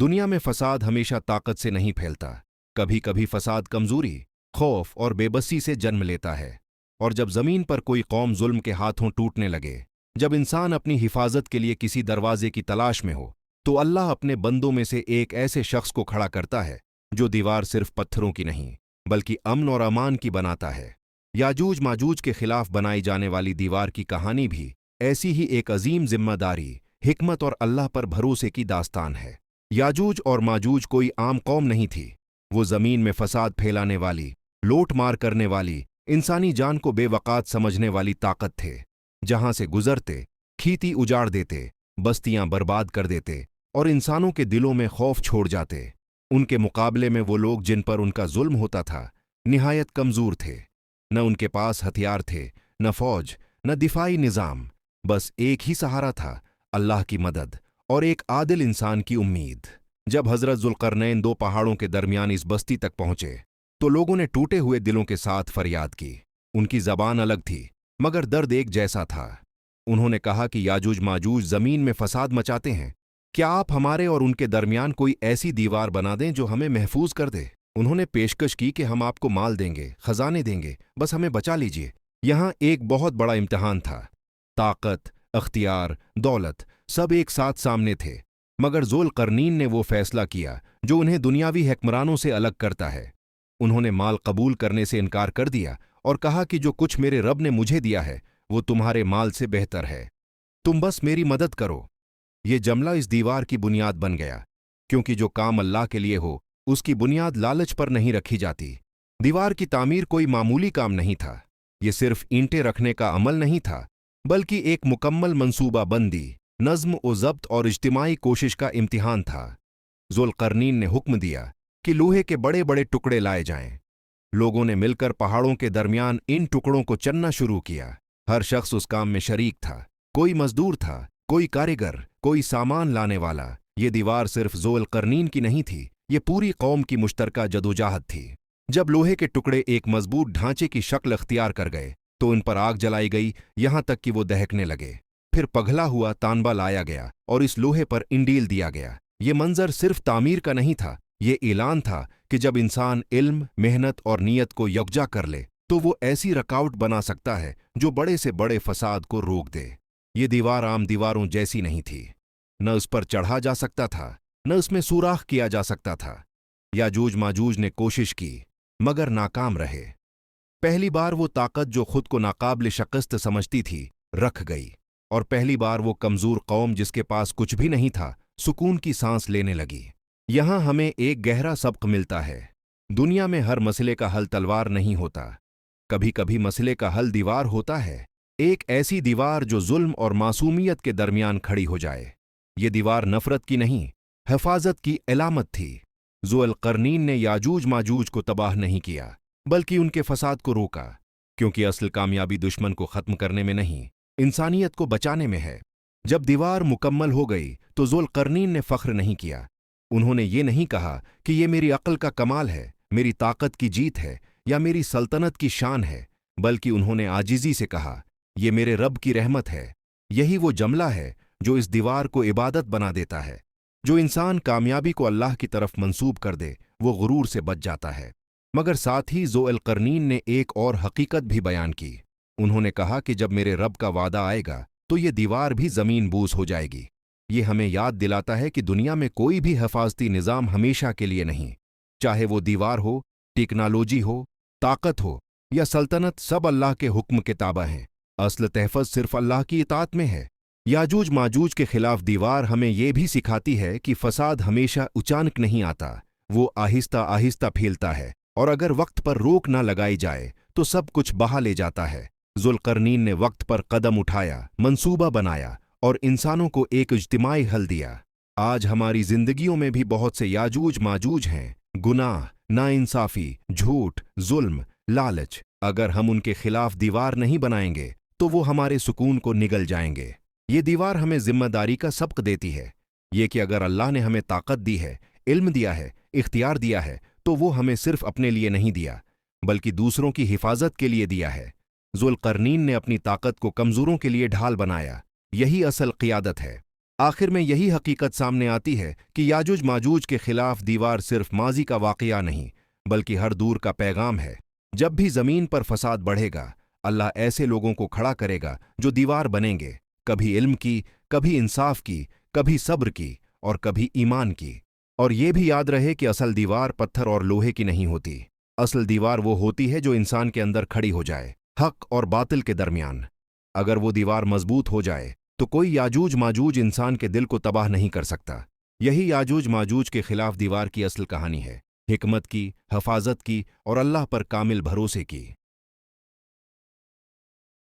दुनिया में फसाद हमेशा ताकत से नहीं फैलता। कभी कभी फसाद कमजोरी, खौफ और बेबसी से जन्म लेता है। और जब जमीन पर कोई कौम जुल्म के हाथों टूटने लगे, जब इंसान अपनी हिफाजत के लिए किसी दरवाजे की तलाश में हो, तो अल्लाह अपने बंदों में से एक ऐसे शख्स को खड़ा करता है जो दीवार सिर्फ पत्थरों की नहीं बल्कि अमन और अमान की बनाता है। याजूज माजूज के खिलाफ बनाई जाने वाली दीवार की कहानी भी ऐसी ही एक अजीम जिम्मेदारी, हिकमत और अल्लाह पर भरोसे की दास्तान है। याजूज और माजूज कोई आम कौम नहीं थी। वो जमीन में फसाद फैलाने वाली, लूट मार करने वाली, इंसानी जान को बेवकात समझने वाली ताकत थे। जहां से गुजरते, खेती उजाड़ देते, बस्तियां बर्बाद कर देते और इंसानों के दिलों में खौफ छोड़ जाते। उनके मुकाबले में वो लोग जिन पर उनका जुल्म होता था, निहायत कमजोर थे। न उनके पास हथियार थे, न फौज, न दिफाई निजाम। बस एक ही सहारा था, अल्लाह की मदद और एक आदिल इंसान की उम्मीद। जब हजरत जुल्करनैन दो पहाड़ों के दरमियान इस बस्ती तक पहुंचे, तो लोगों ने टूटे हुए दिलों के साथ फरियाद की। उनकी जबान अलग थी, मगर दर्द एक जैसा था। उन्होंने कहा कि याजूज माजूज जमीन में फसाद मचाते हैं। क्या आप हमारे और उनके दरमियान कोई ऐसी दीवार बना दें जो हमें महफूज कर दे? उन्होंने पेशकश की कि हम आपको माल देंगे, खजाने देंगे, बस हमें बचा लीजिए। यहां एक बहुत बड़ा इम्तिहान था। ताकत, अख्तियार, दौलत सब एक साथ सामने थे, मगर ज़ुल्करनैन ने वो फैसला किया जो उन्हें दुनियावी हुक्मरानों से अलग करता है। उन्होंने माल कबूल करने से इनकार कर दिया और कहा कि जो कुछ मेरे रब ने मुझे दिया है वो तुम्हारे माल से बेहतर है। तुम बस मेरी मदद करो। ये जमला इस दीवार की बुनियाद बन गया, क्योंकि जो काम अल्लाह के लिए हो उसकी बुनियाद लालच पर नहीं रखी जाती। दीवार की तामीर कोई मामूली काम नहीं था। ये सिर्फ ईंटें रखने का अमल नहीं था, बल्कि एक मुकम्मल मंसूबा बंदी, नज्म व ज़ब्त और इज्तिमाई कोशिश का इम्तिहान था। ज़ुल्करनैन ने हुक्म दिया कि लोहे के बड़े बड़े टुकड़े लाए जाएं। लोगों ने मिलकर पहाड़ों के दरमियान इन टुकड़ों को चनना शुरू किया। हर शख्स उस काम में शरीक था। कोई मजदूर था, कोई कारीगर, कोई सामान लाने वाला। ये दीवार सिर्फ ज़ुल्करनैन की नहीं थी, ये पूरी कौम की मुश्तरका जदोजहद थी। जब लोहे के टुकड़े एक मजबूत ढांचे की शक्ल अख्तियार कर गए, तो इन पर आग जलाई गई, यहां तक कि वो दहकने लगे। फिर पघला हुआ तांबा लाया गया और इस लोहे पर इंडील दिया गया। ये मंजर सिर्फ तामीर का नहीं था, ये ऐलान था कि जब इंसान इल्म, मेहनत और नीयत को यकजा कर ले, तो वो ऐसी रकावट बना सकता है जो बड़े से बड़े फसाद को रोक दे। ये दीवार आम दीवारों जैसी नहीं थी। न उस पर चढ़ा जा सकता था, न उसमें सुराख किया जा सकता था। याजूज माजूज ने कोशिश की, मगर नाकाम रहे। पहली बार वो ताकत जो खुद को नाकाबिल शिकस्त समझती थी, रख गई। और पहली बार वो कमजोर कौम जिसके पास कुछ भी नहीं था, सुकून की सांस लेने लगी। यहां हमें एक गहरा सबक मिलता है। दुनिया में हर मसले का हल तलवार नहीं होता। कभी कभी मसले का हल दीवार होता है, एक ऐसी दीवार जो जुल्म और मासूमियत के दरमियान खड़ी हो जाए। ये दीवार नफरत की नहीं, हिफाजत की अलामत थी। ज़ुल्करनैन ने याजूज माजूज को तबाह नहीं किया, बल्कि उनके फसाद को रोका, क्योंकि असल कामयाबी दुश्मन को खत्म करने में नहीं, इंसानियत को बचाने में है। जब दीवार मुकम्मल हो गई तो ज़ुल्करनैन ने फख्र नहीं किया। उन्होंने ये नहीं कहा कि ये मेरी अक्ल का कमाल है, मेरी ताकत की जीत है या मेरी सल्तनत की शान है, बल्कि उन्होंने आजिज़ी से कहा, ये मेरे रब की रहमत है। यही वो जमला है जो इस दीवार को इबादत बना देता है। जो इंसान कामयाबी को अल्लाह की तरफ मंसूब कर दे, वो गुरूर से बच जाता है। मगर साथ ही ज़ुल्करनैन ने एक और हकीकत भी बयान की। उन्होंने कहा कि जब मेरे रब का वादा आएगा तो ये दीवार भी ज़मीन बूस हो जाएगी। ये हमें याद दिलाता है कि दुनिया में कोई भी हिफाजती निज़ाम हमेशा के लिए नहीं। चाहे वो दीवार हो, टेक्नोलॉजी हो, ताकत हो या सल्तनत, सब अल्लाह के हुक्म के ताबा हैं। असल तहफ़्फ़ुज़ सिर्फ अल्लाह की इताअत में है। याजूज माजूज के खिलाफ दीवार हमें यह भी सिखाती है कि फसाद हमेशा अचानक नहीं आता, वो आहिस्ता आहिस्ता फैलता है, और अगर वक्त पर रोक ना लगाई जाए तो सब कुछ बहा ले जाता है। ज़ुल्करनैन ने वक्त पर कदम उठाया, मंसूबा बनाया और इंसानों को एक इज्तिमाई हल दिया। आज हमारी जिंदगियों में भी बहुत से याजूज माजूज हैं, गुनाह, नाइंसाफी, झूठ, जुल्म, लालच। अगर हम उनके खिलाफ दीवार नहीं बनाएंगे तो वो हमारे सुकून को निगल जाएंगे। ये दीवार हमें जिम्मेदारी का सबक देती है, ये कि अगर अल्लाह ने हमें ताकत दी है, इल्म दिया है, इख्तियार दिया है, तो वो हमें सिर्फ अपने लिए नहीं दिया, बल्कि दूसरों की हिफाजत के लिए दिया है। ज़ुल्करनैन ने अपनी ताकत को कमज़ोरों के लिए ढाल बनाया। यही असल क़ियादत है। آخر میں یہی حقیقت سامنے آتی ہے کہ یاجوج ماجوج کے خلاف دیوار صرف ماضی کا واقعہ نہیں بلکہ ہر دور کا پیغام ہے۔ جب بھی زمین پر فساد بڑھے گا، اللہ ایسے لوگوں کو کھڑا کرے گا جو دیوار بنیں گے، کبھی علم کی، کبھی انصاف کی، کبھی صبر کی اور کبھی ایمان کی۔ اور یہ بھی یاد رہے کہ اصل دیوار پتھر اور لوہے کی نہیں ہوتی، اصل دیوار وہ ہوتی ہے جو انسان کے اندر کھڑی ہو جائے، حق اور باطل کے درمیان۔ اگر وہ دیوار مضبوط ہو جائے تو کوئی یاجوج ماجوج انسان کے دل کو تباہ نہیں کر سکتا۔ یہی یاجوج ماجوج کے خلاف دیوار کی اصل کہانی ہے، حکمت کی، حفاظت کی اور اللہ پر کامل بھروسے کی۔